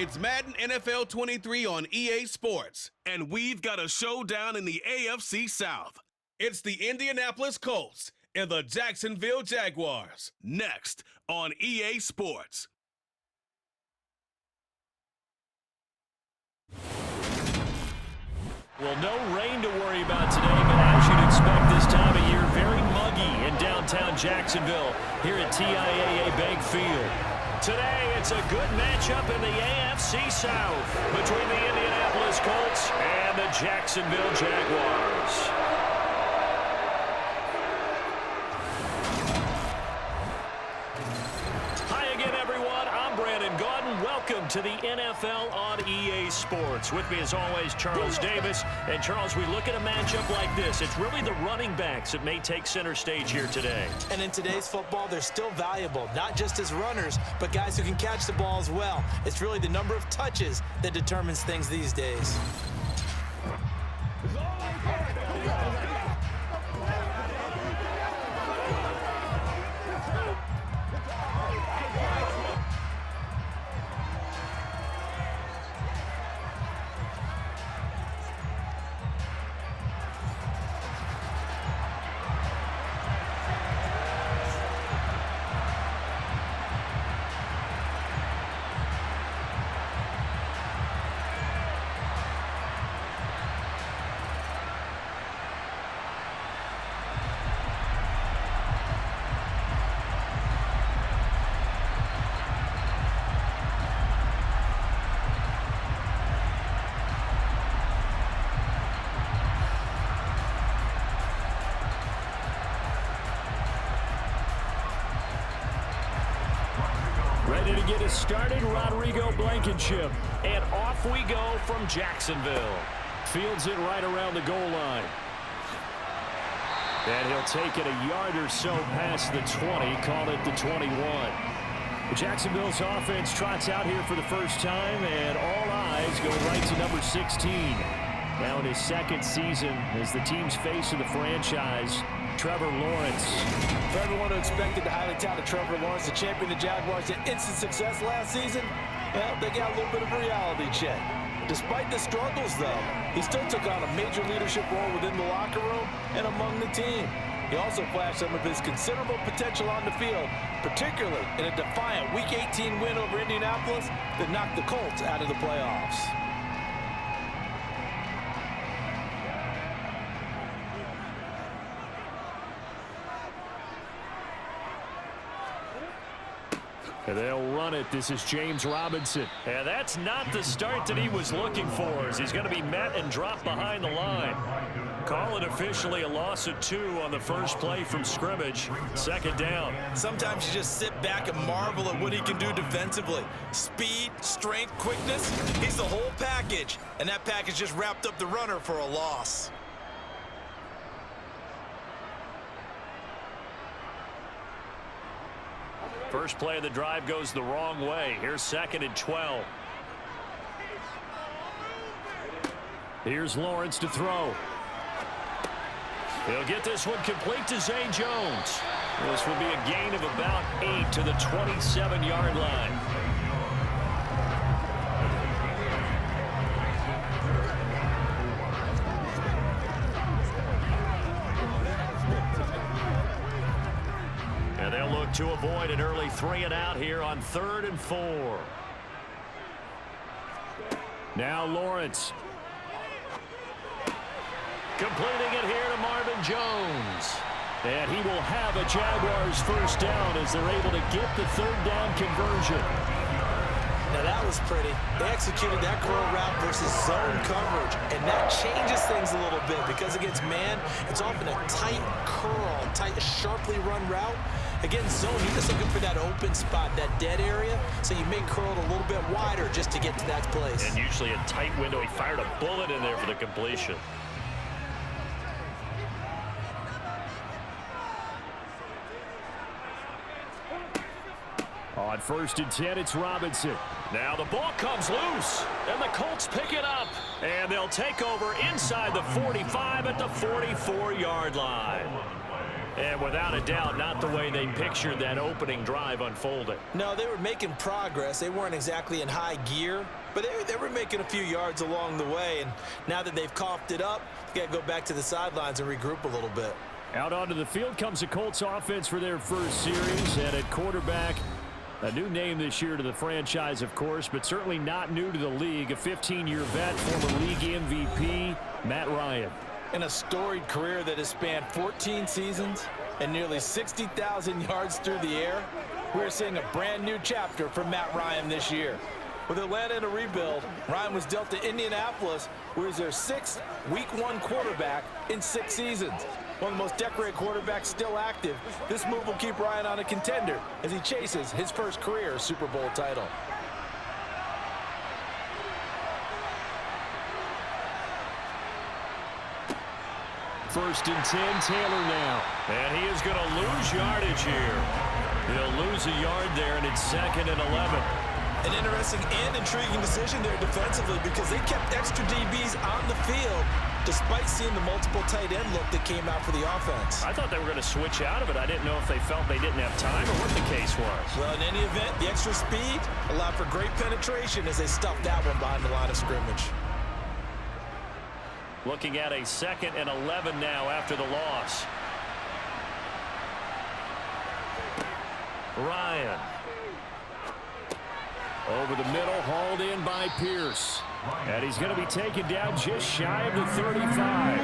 It's Madden NFL 23 on EA Sports, and we've got a showdown in the AFC South. It's the Indianapolis Colts and the Jacksonville Jaguars, next on EA Sports. Well, no rain to worry about today, but as you'd expect this time of year, very muggy in downtown Jacksonville here at TIAA Bank Field. Today, it's a good matchup in the AFC South between the Indianapolis Colts and the Jacksonville Jaguars. Welcome to the NFL on EA Sports. With me, as always, Charles Davis. And, Charles, we look at a matchup like this. It's really the running backs that may take center stage here today. And in today's football, they're still valuable, not just as runners, but guys who can catch the ball as well. It's really the number of touches that determines things these days. Ready to get us started, Rodrigo Blankenship. And off we go from Jacksonville. Fields it right around the goal line. And he'll take it a yard or so past the 20, call it the 21. Jacksonville's offense trots out here for the first time, and all eyes go right to number 16. Now in his second season as the team's face of the franchise, Trevor Lawrence. For everyone who expected the highly talented Trevor Lawrence to champion the Jaguars to instant success last season, well, they got a little bit of a reality check. Despite the struggles, though, he still took on a major leadership role within the locker room and among the team. He also flashed some of his considerable potential on the field, particularly in a defiant Week 18 win over Indianapolis that knocked the Colts out of the playoffs. And they'll run it. This is James Robinson. And that's not the start that he was looking for, as he's going to be met and dropped behind the line. Call it officially a loss of 2 on the first play from scrimmage. Second down. Sometimes you just sit back and marvel at what he can do defensively. Speed, strength, quickness, he's the whole package. And that package just wrapped up the runner for a loss. First play of the drive goes the wrong way. Here's 2nd and 12. Here's Lawrence to throw. He'll get this one complete to Zay Jones. This will be a gain of about 8 to the 27-yard line. To avoid an early 3-and-out here on 3rd and 4. Now Lawrence. Completing it here to Marvin Jones. And he will have a Jaguars first down as they're able to get the 3rd down conversion. Now that was pretty. They executed that curl route versus zone coverage, and that changes things a little bit because against man, it's often a tight curl, tight, sharply run route. Against zone, you're just looking for that open spot, that dead area, so you may curl it a little bit wider just to get to that place. And usually a tight window. He fired a bullet in there for the completion. On 1st and 10, it's Robinson. Now the ball comes loose, and the Colts pick it up. And they'll take over inside the 45 at the 44-yard line. And without a doubt, not the way they pictured that opening drive unfolding. No, they were making progress. They weren't exactly in high gear, but they were making a few yards along the way. And now that they've coughed it up, they got to go back to the sidelines and regroup a little bit. Out onto the field comes the Colts offense for their first series. And at quarterback, a new name this year to the franchise, of course, but certainly not new to the league. A 15-year vet, former league MVP, Matt Ryan. In a storied career that has spanned 14 seasons and nearly 60,000 yards through the air, we're seeing a brand new chapter for Matt Ryan this year. With Atlanta in a rebuild, Ryan was dealt to Indianapolis, where he's their sixth Week 1 quarterback in 6 seasons. One of the most decorated quarterbacks still active, this move will keep Ryan on a contender as he chases his first career Super Bowl title. First and 10, Taylor now. And he is going to lose yardage here. He'll lose a yard there, and it's 2nd and 11. An interesting and intriguing decision there defensively because they kept extra DBs on the field despite seeing the multiple tight end look that came out for the offense. I thought they were going to switch out of it. I didn't know if they felt they didn't have time or what the case was. Well, in any event, the extra speed allowed for great penetration as they stuffed that one behind the line of scrimmage. Looking at a 2nd and 11 now after the loss. Ryan. Over the middle, hauled in by Pierce. And he's going to be taken down just shy of the 35. I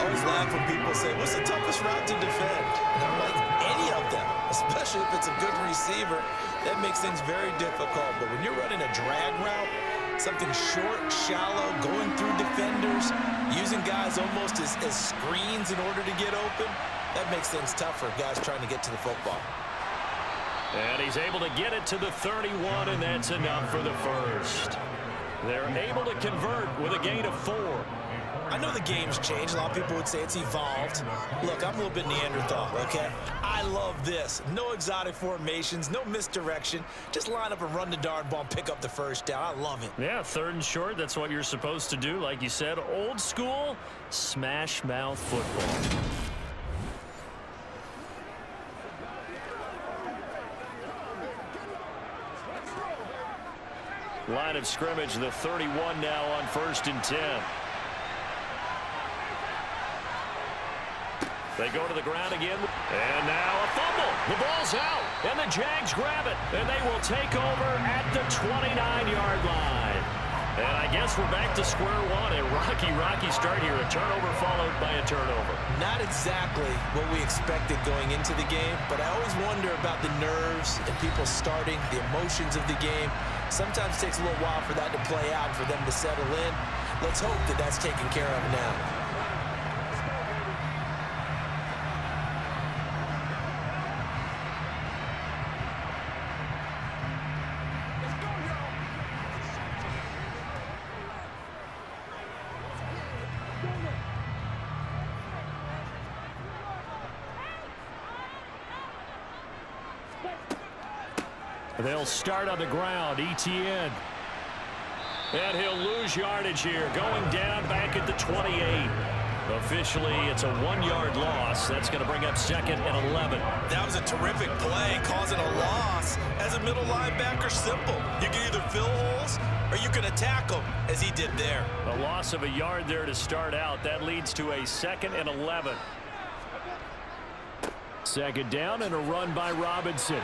always laugh when people say, what's the toughest route to defend? And I'm like, any of them, especially if it's a good receiver. That makes things very difficult. But when you're running a drag route, something short, shallow, going through defenders, using guys almost as screens in order to get open, that makes things tough for guys trying to get to the football. And he's able to get it to the 31, and that's enough for the first. They're able to convert with a gain of 4. I know the game's changed. A lot of people would say it's evolved. Look, I'm a little bit Neanderthal, okay? I love this. No exotic formations, no misdirection. Just line up and run the darn ball and pick up the first down. I love it. Yeah, 3rd and short, that's what you're supposed to do. Like you said, old school, smash mouth football. Line of scrimmage, the 31 now on 1st and 10. They go to the ground again. And now a fumble. The ball's out. And the Jags grab it. And they will take over at the 29-yard line. And I guess we're back to square one. A rocky start here. A turnover followed by a turnover. Not exactly what we expected going into the game, but I always wonder about the nerves and people starting, the emotions of the game. Sometimes it takes a little while for that to play out, for them to settle in. Let's hope that that's taken care of now. They'll start on the ground. Etienne. And he'll lose yardage here. Going down back at the 28. Officially, it's a 1-yard loss. That's going to bring up 2nd and 11. That was a terrific play, causing a loss. As a middle linebacker, simple. You can either fill holes or you can attack them, as he did there. A loss of a yard there to start out. That leads to a 2nd and 11. 2nd down and a run by Robinson.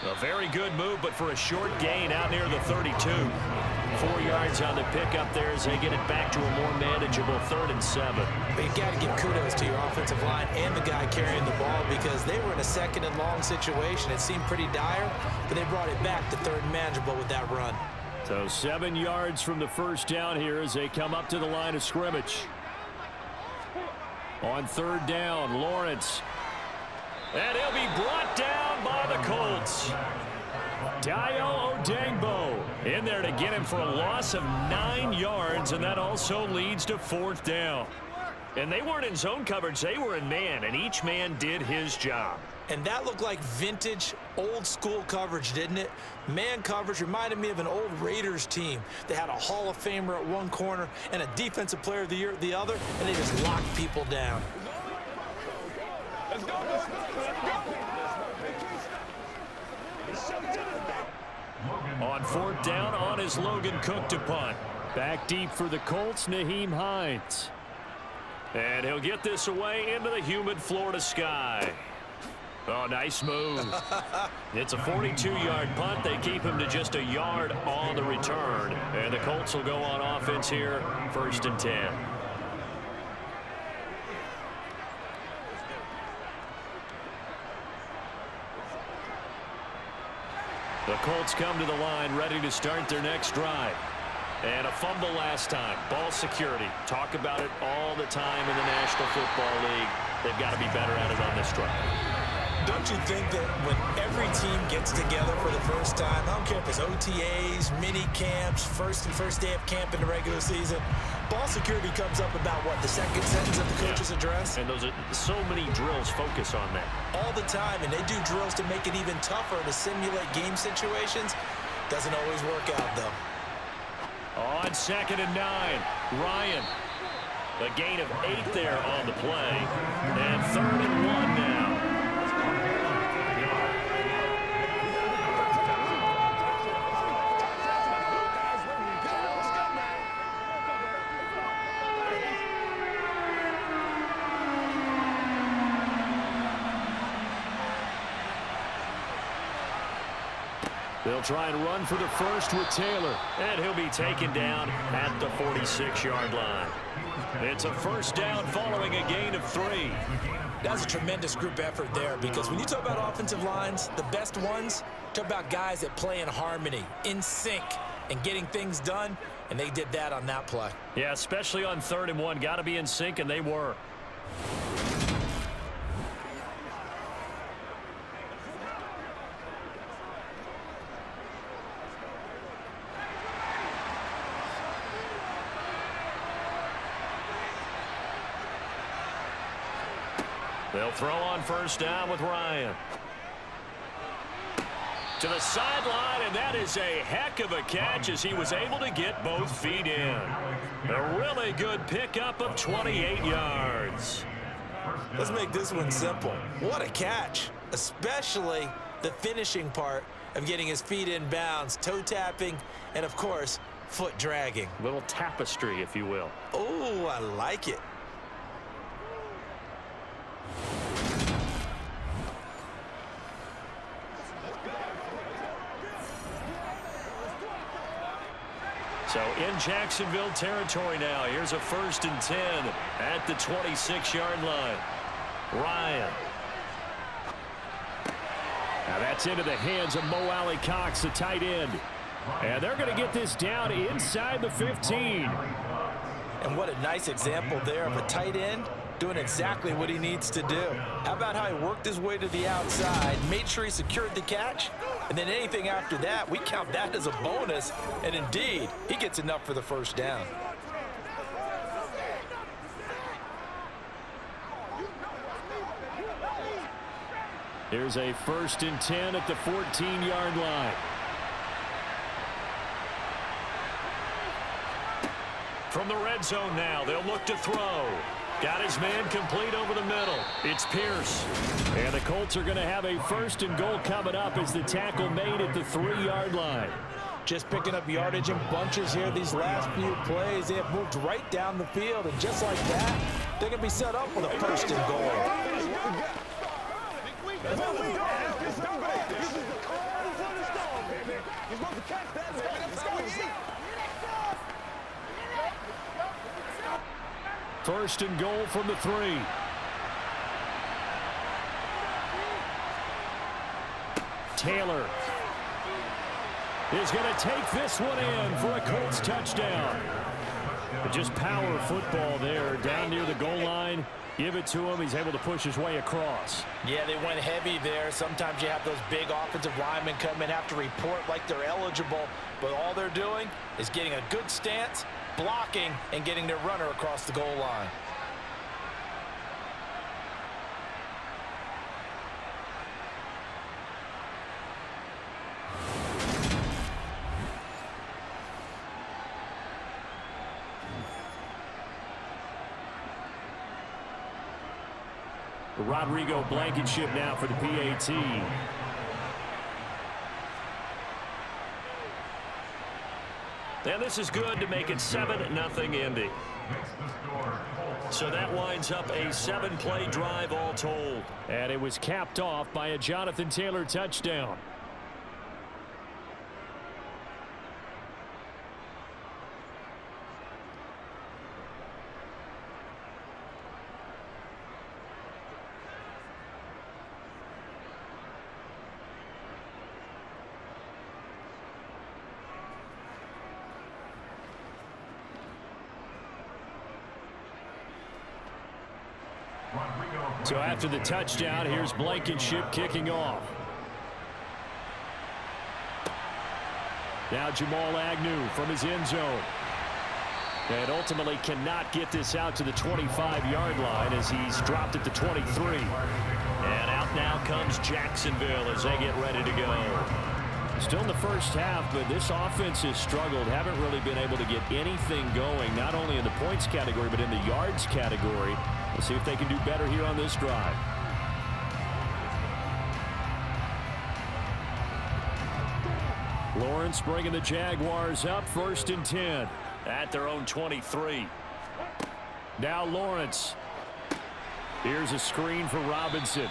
A very good move, but for a short gain out near the 32. 4 yards on the pickup there as they get it back to a more manageable 3rd and 7. But you've got to give kudos to your offensive line and the guy carrying the ball because they were in a 2nd and long situation. It seemed pretty dire, but they brought it back to 3rd and manageable with that run. So 7 yards from the first down here as they come up to the line of scrimmage. On 3rd down, Lawrence. And he'll be brought down by the Colts. Dayo Odengbo in there to get him for a loss of 9 yards, and that also leads to 4th down. And they weren't in zone coverage. They were in man, and each man did his job. And that looked like vintage, old-school coverage, didn't it? Man coverage reminded me of an old Raiders team. They had a Hall of Famer at one corner and a Defensive Player of the Year at the other, and they just locked people down. 4th down on his Logan Cook to punt. Back deep for the Colts, Nyheim Hines. And he'll get this away into the humid Florida sky. Oh, nice move. It's a 42-yard punt. They keep him to just a yard on the return. And the Colts will go on offense here, 1st and 10. The Colts come to the line ready to start their next drive. And a fumble last time. Ball security. Talk about it all the time in the National Football League. They've got to be better at it on this drive. Don't you think that when every team gets together for the first time, I don't care if it's OTAs, mini camps, first day of camp in the regular season, ball security comes up about what, the second sentence of the coach's address? And those are so many drills focus on that. All the time, and they do drills to make it even tougher to simulate game situations. Doesn't always work out, though. On 2nd and 9, Ryan. A gain of 8 there on the play. And 3rd and 1 now. They'll try and run for the first with Taylor. And he'll be taken down at the 46-yard line. It's a 1st down following a gain of 3. That was a tremendous group effort there, because when you talk about offensive lines, the best ones, talk about guys that play in harmony, in sync, and getting things done, and they did that on that play. Yeah, especially on 3rd and 1. Got to be in sync, and they were. They'll throw on 1st down with Ryan. To the sideline, and that is a heck of a catch as he was able to get both feet in. A really good pickup of 28 yards. Let's make this one simple. What a catch, especially the finishing part of getting his feet in bounds, toe tapping, and of course, foot dragging. Little tapestry, if you will. Oh, I like it. So in Jacksonville territory now. Here's a 1st and 10 at the 26-yard line. Ryan. Now that's into the hands of Mo Alley Cox, the tight end. And they're going to get this down inside the 15. And what a nice example there of a tight end doing exactly what he needs to do. How about how he worked his way to the outside, made sure he secured the catch, and then anything after that, we count that as a bonus. And indeed, he gets enough for the 1st down. Here's a 1st and 10 at the 14-yard line. From the red zone now, they'll look to throw. Got his man complete over the middle. It's Pierce. And the Colts are going to have a 1st and goal coming up as the tackle made at the 3-yard line. Just picking up yardage in bunches here these last few plays. They have moved right down the field, and just like that, they're going to be set up with a 1st and goal. First and goal from the 3. Taylor is going to take this one in for a Colts touchdown. But just power football there down near the goal line. Give it to him. He's able to push his way across. Yeah, they went heavy there. Sometimes you have those big offensive linemen come in, have to report like they're eligible, but all they're doing is getting a good stance, blocking, and getting their runner across the goal line. Rodrigo Blankenship now for the PAT. And this is good to make it 7-0 Indy. So that winds up a 7-play drive all told. And it was capped off by a Jonathan Taylor touchdown. So after the touchdown, here's Blankenship kicking off. Now Jamal Agnew from his end zone. And ultimately cannot get this out to the 25-yard line as he's dropped at the 23. And out now comes Jacksonville as they get ready to go. Still in the first half, but this offense has struggled. Haven't really been able to get anything going, not only in the points category, but in the yards category. We'll see if they can do better here on this drive. Lawrence bringing the Jaguars up, 1st and 10 at their own 23. Now Lawrence. Here's a screen for Robinson.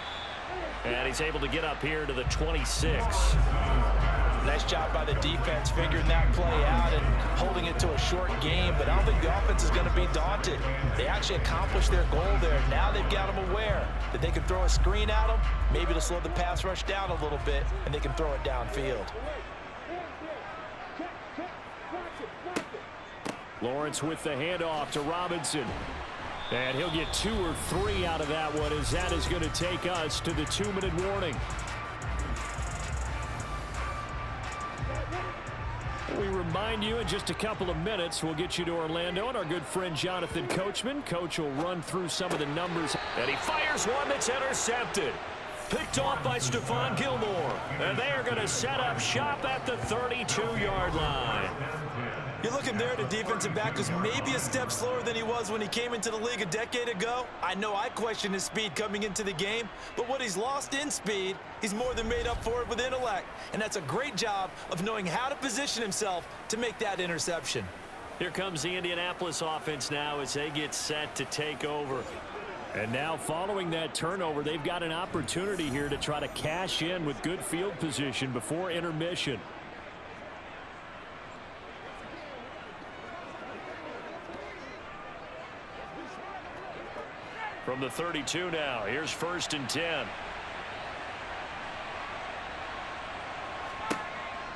And he's able to get up here to the 26. Nice job by the defense figuring that play out and holding it to a short game, but I don't think the offense is going to be daunted. They actually accomplished their goal there. Now they've got them aware that they can throw a screen at them, maybe to slow the pass rush down a little bit, and they can throw it downfield. Lawrence with the handoff to Robinson. And he'll get 2 or 3 out of that one as that is going to take us to the 2-minute warning. We remind you in just a couple of minutes we'll get you to Orlando and our good friend Jonathan Coachman. Coach will run through some of the numbers. And he fires one that's intercepted. Picked off by Stephon Gilmore. And they are going to set up shop at the 32-yard line. You're looking there at a defensive back who's maybe a step slower than he was when he came into the league a decade ago. I know I questioned his speed coming into the game, but what he's lost in speed, he's more than made up for it with intellect. And that's a great job of knowing how to position himself to make that interception. Here comes the Indianapolis offense now as they get set to take over. And now following that turnover, they've got an opportunity here to try to cash in with good field position before intermission. From the 32 now, here's 1st and 10.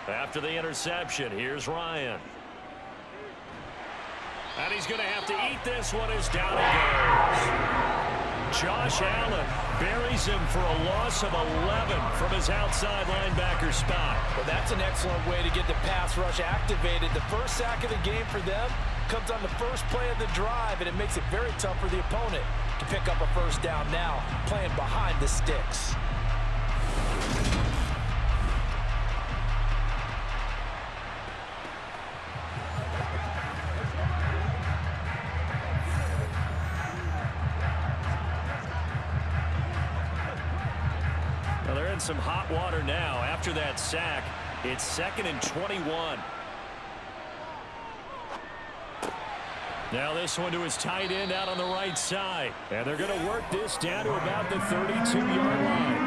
After the interception, here's Ryan. And he's going to have to eat this one as down he goes. Josh Allen buries him for a loss of 11 from his outside linebacker spot. Well, that's an excellent way to get the pass rush activated. The first sack of the game for them comes on the first play of the drive, and it makes it very tough for the opponent to pick up a first down now, playing behind the sticks. Well, they're in some hot water now. After that sack, it's 2nd and 21. Now this one to his tight end out on the right side. And they're going to work this down to about the 32-yard line.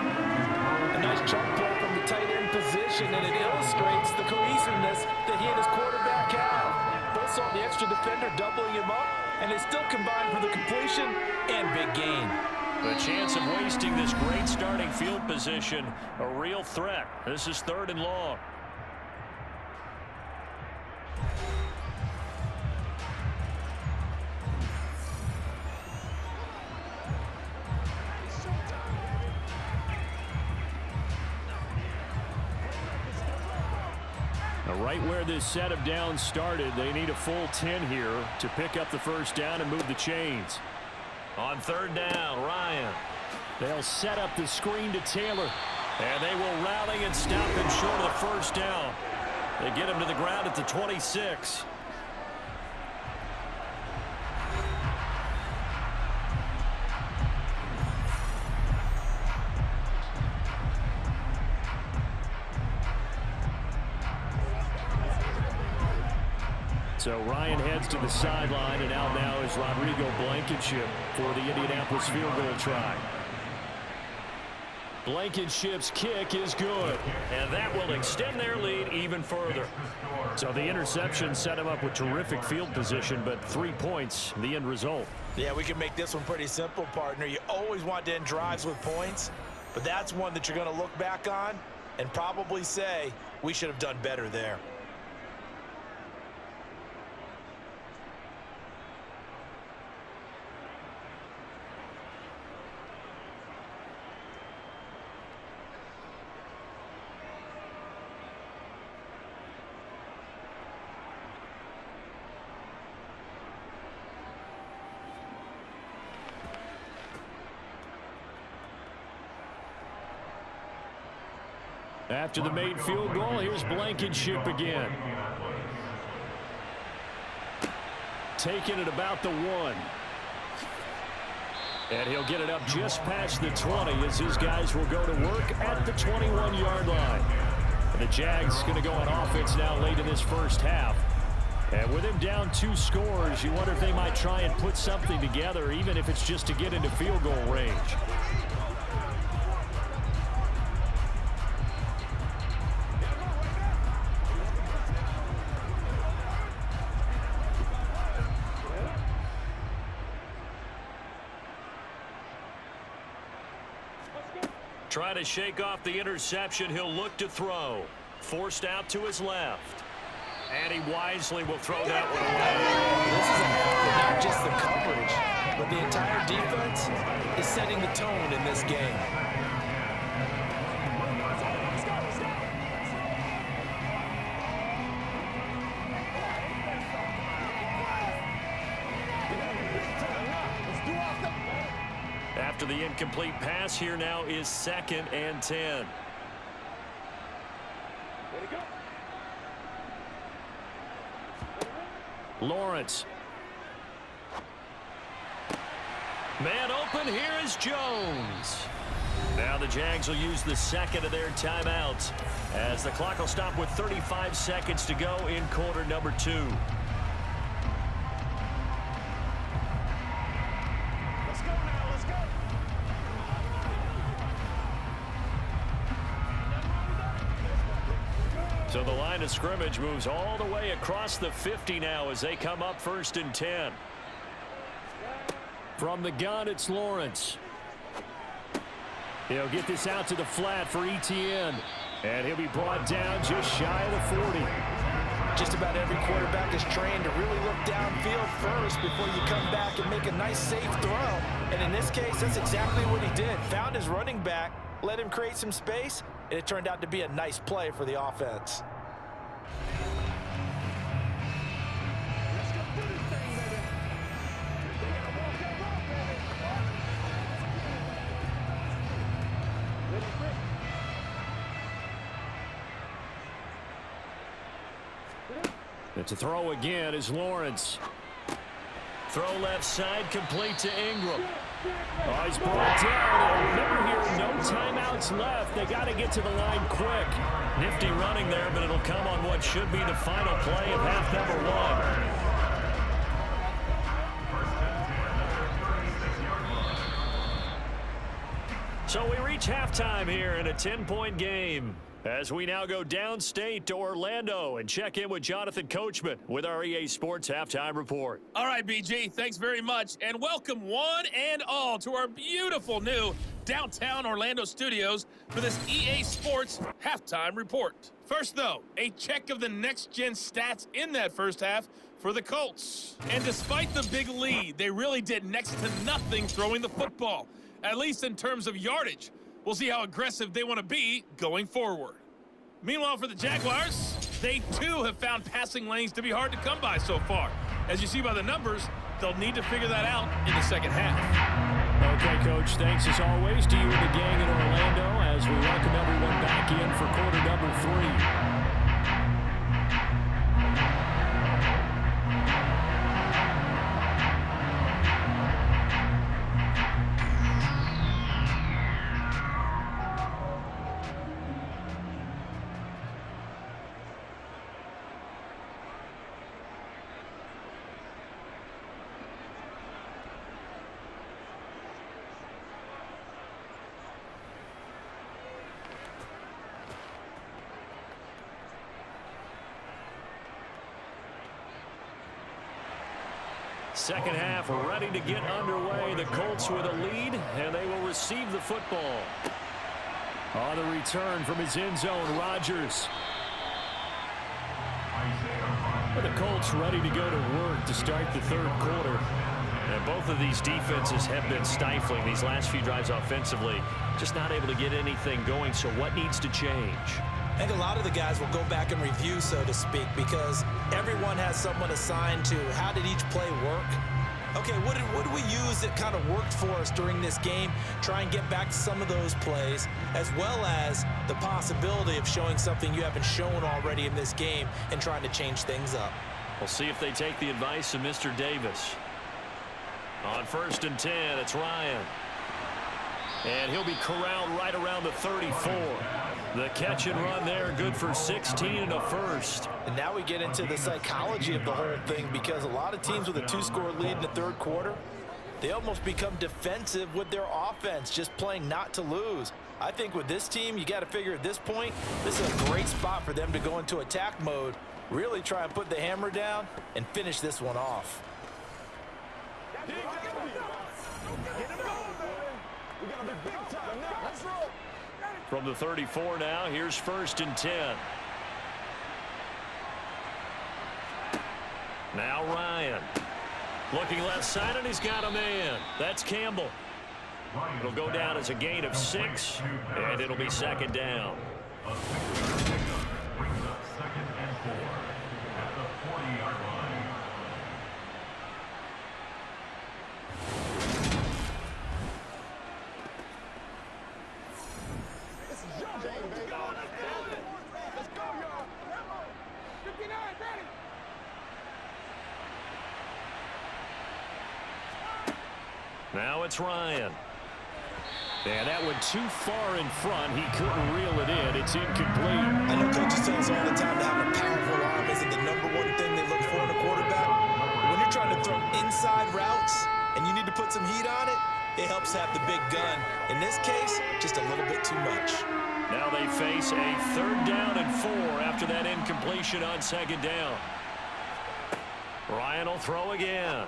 A nice chunk play from the tight end position, and it illustrates the cohesiveness that he and his quarterback have. Both saw the extra defender doubling him up, and they still combined for the completion and big gain. The chance of wasting this great starting field position, a real threat. This is 3rd and long. Right where this set of downs started, they need a full 10 here to pick up the first down and move the chains. On 3rd down, Ryan. They'll set up the screen to Taylor. And they will rally and stop him short of the first down. They get him to the ground at the 26. So Ryan heads to the sideline, and out now is Rodrigo Blankenship for the Indianapolis field goal try. Blankenship's kick is good, and that will extend their lead even further. So the interception set him up with terrific field position, but 3 points, the end result. Yeah, we can make this one pretty simple, partner. You always want to end drives with points, but that's one that you're going to look back on and probably say, we should have done better there. After the made field goal, here's Blankenship again. Taking it about the 1. And he'll get it up just past the 20 as his guys will go to work at the 21-yard line. And the Jags going to go on offense now late in this first half. And with him down 2 scores, you wonder if they might try and put something together, even if it's just to get into field goal range. Trying to shake off the interception, he'll look to throw. Forced out to his left. And he wisely will throw that one away. This is a half, not just the coverage, but the entire defense is setting the tone in this game. After the incomplete pass, here now is 2nd and 10. Lawrence. Man open, here is Jones. Now the Jags will use the 2nd of their timeouts as the clock will stop with 35 seconds to go in quarter number 2. So the line of scrimmage moves all the way across the 50 now as they come up 1st and 10. From the gun, it's Lawrence. He'll get this out to the flat for Etienne. And he'll be brought down just shy of the 40. Just about every quarterback is trained to really look downfield first before you come back and make a nice, safe throw. And in this case, that's exactly what he did. Found his running back, let him create some space, and it turned out to be a nice play for the offense. To throw again is Lawrence. Throw left side, complete to Ingram. Oh, he's brought down. And remember here, no timeouts left. They got to get to the line quick. Nifty running there, but it'll come on what should be the final play of half number 1. So we reach halftime here in a 10-point game, as we now go downstate to Orlando and check in with Jonathan Coachman with our EA Sports Halftime Report. All right, BG, thanks very much, and welcome one and all to our beautiful new downtown Orlando studios for this EA Sports Halftime Report. First, though, a check of the next-gen stats in that first half for the Colts. And despite the big lead, they really did next to nothing throwing the football, at least in terms of yardage. We'll see how aggressive they want to be going forward. Meanwhile, for the Jaguars, they too have found passing lanes to be hard to come by so far. As you see by the numbers, they'll need to figure that out in the second half. Okay, Coach, thanks as always to you and the gang in Orlando as we welcome everyone back in for quarter number 3. Second half ready to get underway. The Colts with a lead, and they will receive the football. On the return from his end zone, Rodgers. The Colts ready to go to work to start the third quarter. And both of these defenses have been stifling these last few drives offensively. Just not able to get anything going, so what needs to change? I think a lot of the guys will go back and review, so to speak, because everyone has someone assigned to how did each play work. Okay, what did we use that kind of worked for us during this game? Try and get back to some of those plays, as well as the possibility of showing something you haven't shown already in this game and trying to change things up. We'll see if they take the advice of Mr. Davis. On 1st and 10, it's Ryan. And he'll be corralled right around the 34. The catch and run there, good for 16 and a first. And now we get into the psychology of the whole thing, because a lot of teams with a 2-score lead in the third quarter, they almost become defensive with their offense, just playing not to lose. I think with this team, you got to figure at this point, this is a great spot for them to go into attack mode, really try and put the hammer down and finish this one off. From the 34 now, here's 1st and 10. Now Ryan. Looking left side, and he's got a man. That's Campbell. It'll go down as a gain of 6, and it'll be 2nd down. Now it's Ryan. And that went too far in front. He couldn't reel it in. It's incomplete. I know coaches tell us all the time to have a powerful arm isn't the #1 thing they look for in a quarterback. When you're trying to throw inside routes and you need to put some heat on it, it helps have the big gun. In this case, just a little bit too much. Now they face a 3rd down and 4 after that incompletion on 2nd down. Ryan will throw again.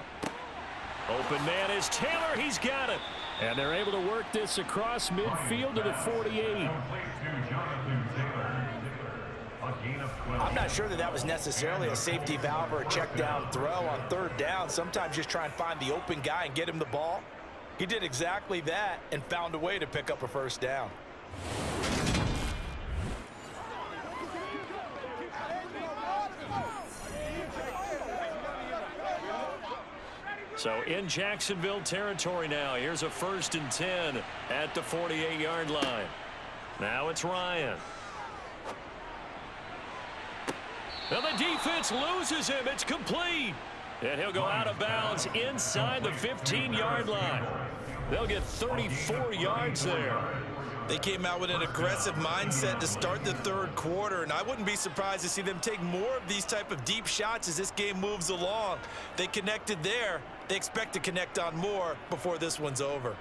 Open man is Taylor. He's got it. And they're able to work this across midfield to the 48. I'm not sure that was necessarily a safety valve or a check down throw on 3rd down. Sometimes just try and find the open guy and get him the ball. He did exactly that and found a way to pick up a 1st down. So in Jacksonville territory now. Here's a 1st and 10 at the 48-yard line. Now it's Ryan. And the defense loses him. It's complete. And he'll go out of bounds inside the 15-yard line. They'll get 34 yards there. They came out with an aggressive mindset to start the third quarter, and I wouldn't be surprised to see them take more of these type of deep shots as this game moves along. They connected there. They expect to connect on more before this one's over.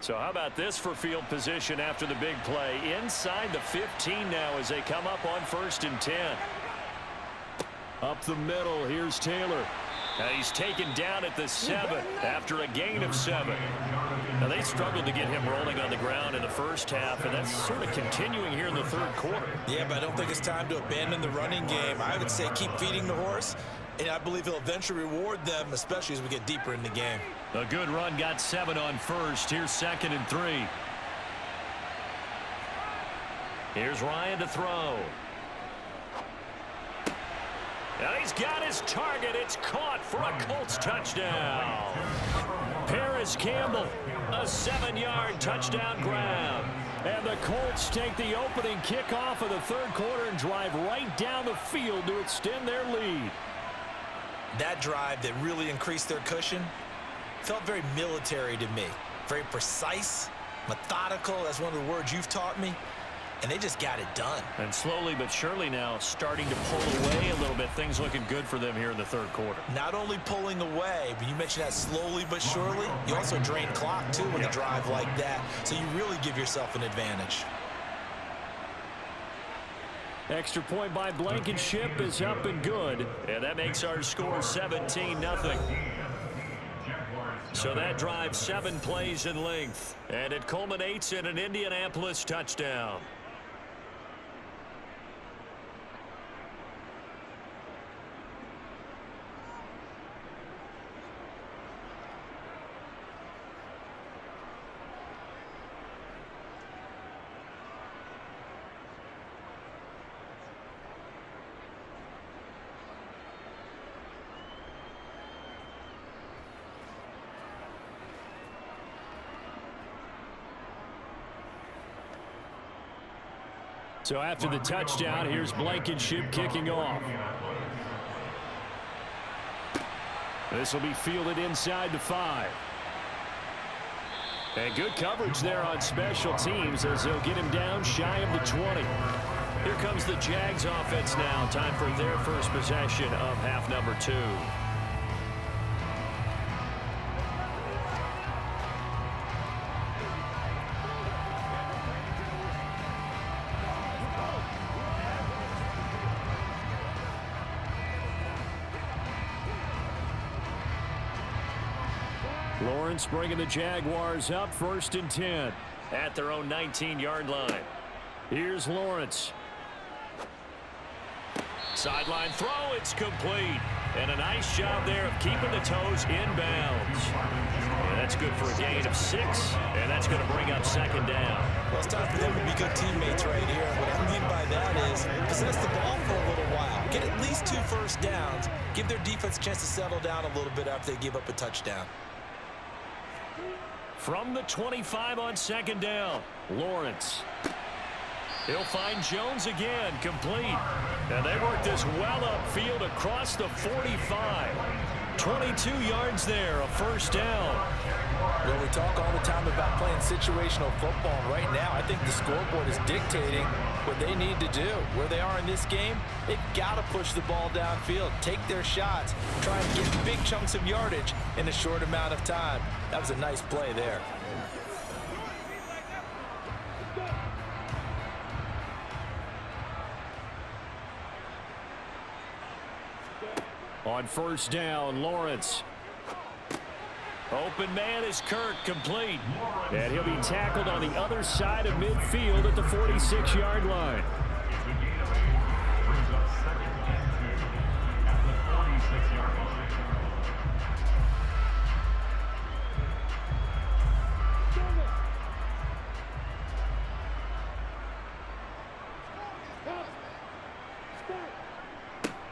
So how about this for field position after the big play? Inside the 15 now as they come up on 1st and 10. Up the middle, here's Taylor. He's taken down at the 7 after a gain of 7. Now they struggled to get him rolling on the ground in the first half, and that's sort of continuing here in the third quarter. Yeah, but I don't think it's time to abandon the running game. I would say keep feeding the horse, and I believe he'll eventually reward them, especially as we get deeper in the game. A good run, got 7 on 1st. Here's 2nd and 3. Here's Ryan to throw. And he's got his target. It's caught for a Colts touchdown. Paris Campbell, a 7-yard touchdown grab. And the Colts take the opening kickoff of the third quarter and drive right down the field to extend their lead. That drive that really increased their cushion felt very military to me. Very precise, methodical, that's one of the words you've taught me. and they just got it done. And slowly but surely now starting to pull away a little bit. Things looking good for them here in the third quarter. Not only pulling away, but you mentioned that slowly but surely, you also drain clock too with a drive like that, so you really give yourself an advantage. Extra point by Blankenship is up and good, and that makes our score 17-0. So that drive 7 plays in length, and it culminates in an Indianapolis touchdown. So after the touchdown, here's Blankenship kicking off. This will be fielded inside the 5. And good coverage there on special teams as they'll get him down shy of the 20. Here comes the Jags offense now. Time for their first possession of half number 2. Lawrence bringing the Jaguars up 1st and 10 at their own 19-yard line. Here's Lawrence. Sideline throw, it's complete. And a nice job there of keeping the toes inbounds. And that's good for a gain of 6, and that's going to bring up 2nd down. Well, it's time for them to be good teammates right here. What I mean by that is possess the ball for a little while. Get at least 2 first downs. Give their defense a chance to settle down a little bit after they give up a touchdown. From the 25 on 2nd down, Lawrence. He'll find Jones again, complete. And they work this well upfield across the 45. 22 yards there, a 1st down. Well, we talk all the time about playing situational football. Right now, I think the scoreboard is dictating what they need to do. Where they are in this game, they've got to push the ball downfield, take their shots, try and get big chunks of yardage in a short amount of time. That was a nice play there. On 1st down, Lawrence. Open man is Kirk, complete. And he'll be tackled on the other side of midfield at the 46-yard line.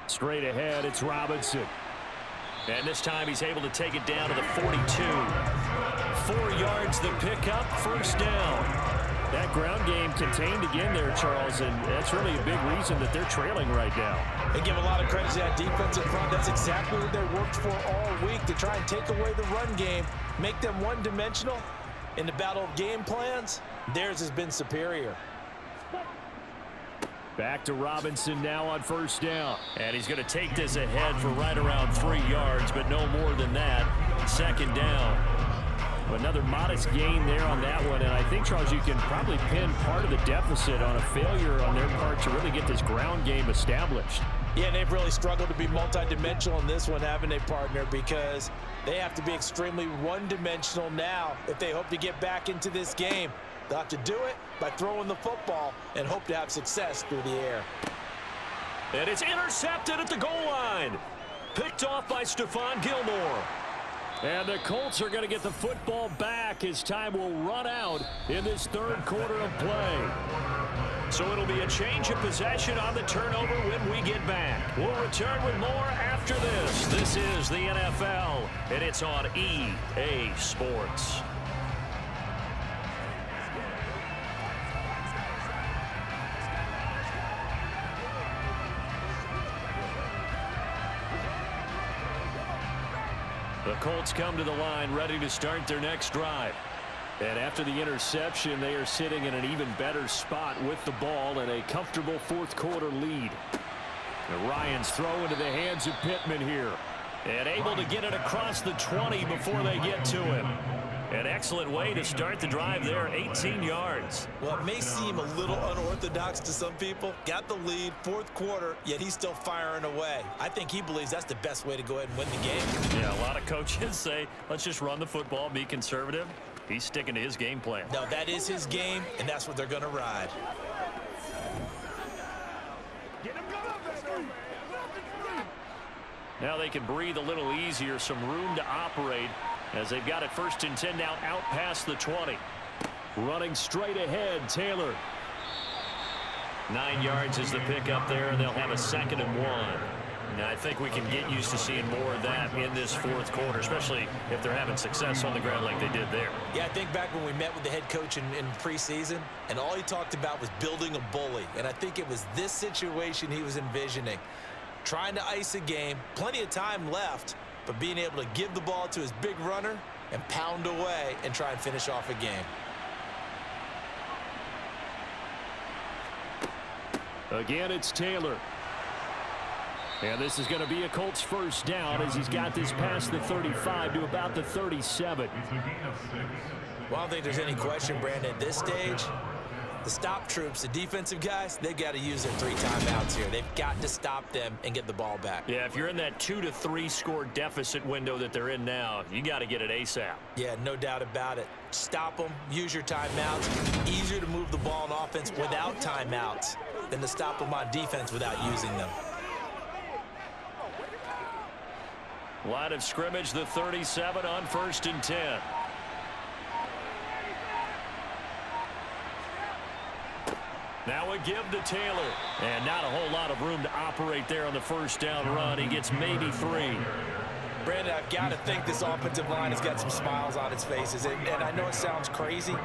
Straight ahead, it's Robinson. And this time he's able to take it down to the 42. 4 yards the pickup, 1st down. That ground game contained again there, Charles, and that's really a big reason that they're trailing right now. They give a lot of credit to that defensive front. That's exactly what they worked for all week, to try and take away the run game, make them one-dimensional. In the battle of game plans, theirs has been superior. Back to Robinson now on 1st down. And he's going to take this ahead for right around 3 yards, but no more than that. 2nd down. Another modest gain there on that one. And I think, Charles, you can probably pin part of the deficit on a failure on their part to really get this ground game established. Yeah, and they've really struggled to be multidimensional in this one, haven't they, partner? Because they have to be extremely one-dimensional now if they hope to get back into this game. They'll have to do it by throwing the football and hope to have success through the air. And it's intercepted at the goal line. Picked off by Stephon Gilmore. And the Colts are going to get the football back as time will run out in this 3rd quarter of play. So it'll be a change of possession on the turnover when we get back. We'll return with more after this. This is the NFL, and it's on EA Sports. The Colts come to the line ready to start their next drive. And after the interception, they are sitting in an even better spot with the ball and a comfortable fourth quarter lead. And Ryan's throw into the hands of Pittman here. And able to get it across the 20 before they get to him. An excellent way to start the drive there, 18 yards. Well, it may seem a little unorthodox to some people. Got the lead, fourth quarter, yet he's still firing away. I think he believes that's the best way to go ahead and win the game. Yeah, a lot of coaches say, let's just run the football, be conservative. He's sticking to his game plan. No, that is his game, and that's what they're going to ride. Now they can breathe a little easier, some room to operate as they've got it 1st and 10 now out past the 20. Running straight ahead, Taylor. 9 yards is the pickup there, and they'll have a 2nd and 1. Now, I think we can get used to seeing more of that in this fourth quarter, especially if they're having success on the ground like they did there. Yeah, I think back when we met with the head coach in preseason, and all he talked about was building a bully. And I think it was this situation he was envisioning. Trying to ice a game, plenty of time left, but being able to give the ball to his big runner and pound away and try and finish off a game. Again, it's Taylor. And this is going to be a Colts first down as he's got this past the 35 to about the 37. Well, I don't think there's any question, Brandon, at this stage. The stop troops, the defensive guys, they've got to use their 3 timeouts here. They've got to stop them and get the ball back. Yeah, if you're in that 2 to 3 score deficit window that they're in now, you got to get it ASAP. Yeah, no doubt about it. Stop them, use your timeouts. Easier to move the ball on offense without timeouts than to stop them on defense without using them. Line of scrimmage, the 37 on 1st and 10. Now a give to Taylor. And not a whole lot of room to operate there on the first down run. He gets maybe 3. Brandon, I've got to think this offensive line has got some smiles on its faces. And I know it sounds crazy,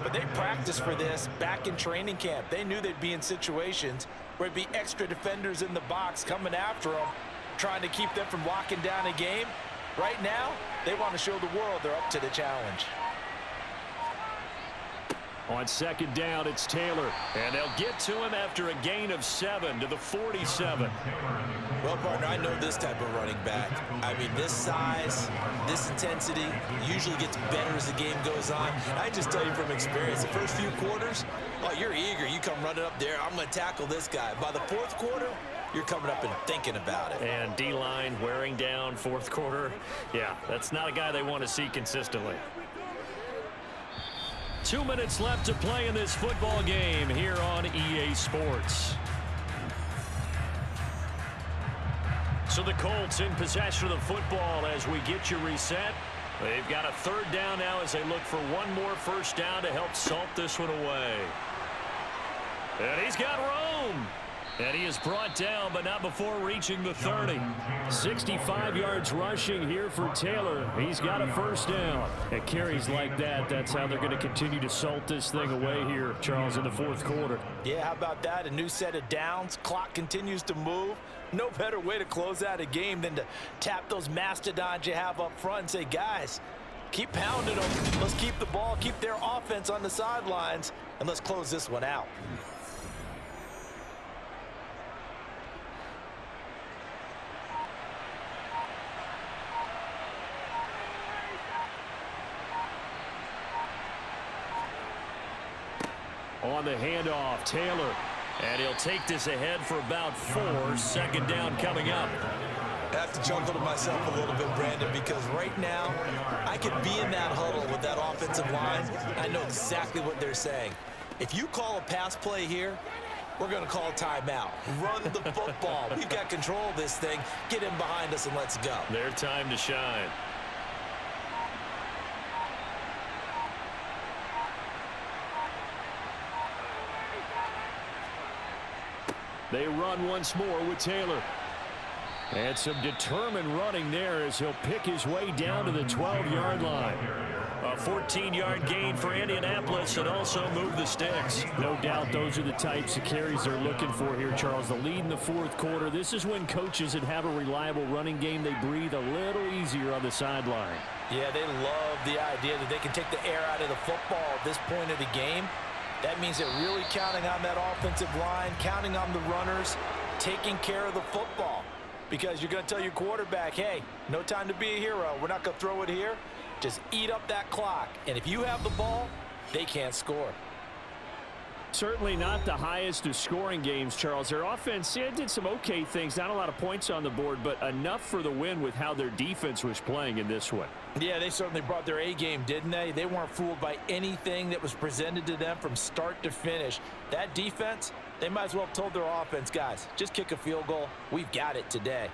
but they practiced for this back in training camp. They knew they'd be in situations where it'd be extra defenders in the box coming after them, trying to keep them from locking down a game. Right now, they want to show the world they're up to the challenge. On 2nd down, it's Taylor. And they'll get to him after a gain of 7 to the 47. Well, partner, I know this type of running back. I mean, this size, this intensity usually gets better as the game goes on. I just tell you from experience, the first few quarters, oh, you're eager. You come running up there, I'm going to tackle this guy. By the fourth quarter, you're coming up and thinking about it. And D-line wearing down fourth quarter. Yeah, that's not a guy they want to see consistently. 2 minutes left to play in this football game here on EA Sports. So the Colts in possession of the football as we get you reset. They've got a 3rd down now as they look for one more first down to help salt this one away. And he's got room. And he is brought down, but not before reaching the 30. 65 yards rushing here for Taylor. He's got a first down. At carries like that, that's how they're going to continue to salt this thing away here, Charles, in the fourth quarter. Yeah, how about that? A new set of downs. Clock continues to move. No better way to close out a game than to tap those mastodons you have up front and say, guys, keep pounding them. Let's keep the ball, keep their offense on the sidelines, and let's close this one out. On the handoff, Taylor. And he'll take this ahead for about 4. 2nd down coming up. I have to chuckle to myself a little bit, Brandon, because right now I could be in that huddle with that offensive line. I know exactly what they're saying. If you call a pass play here, we're going to call a timeout. Run the football. We've got control of this thing. Get him behind us and let's go. Their time to shine. They run once more with Taylor. And some determined running there as he'll pick his way down to the 12-yard line. A 14-yard gain for Indianapolis and also move the sticks. No doubt those are the types of carries they're looking for here, Charles. The lead in the fourth quarter. This is when coaches that have a reliable running game, they breathe a little easier on the sideline. Yeah, they love the idea that they can take the air out of the football at this point of the game. That means they're really counting on that offensive line, counting on the runners, taking care of the football. Because you're going to tell your quarterback, hey, no time to be a hero. We're not going to throw it here. Just eat up that clock. And if you have the ball, they can't score. Certainly not the highest of scoring games, Charles. Their offense did some okay things. Not a lot of points on the board, but enough for the win with how their defense was playing in this one. Yeah, they certainly brought their A game, didn't they? They weren't fooled by anything that was presented to them from start to finish. That defense, they might as well have told their offense, guys, just kick a field goal. We've got it today.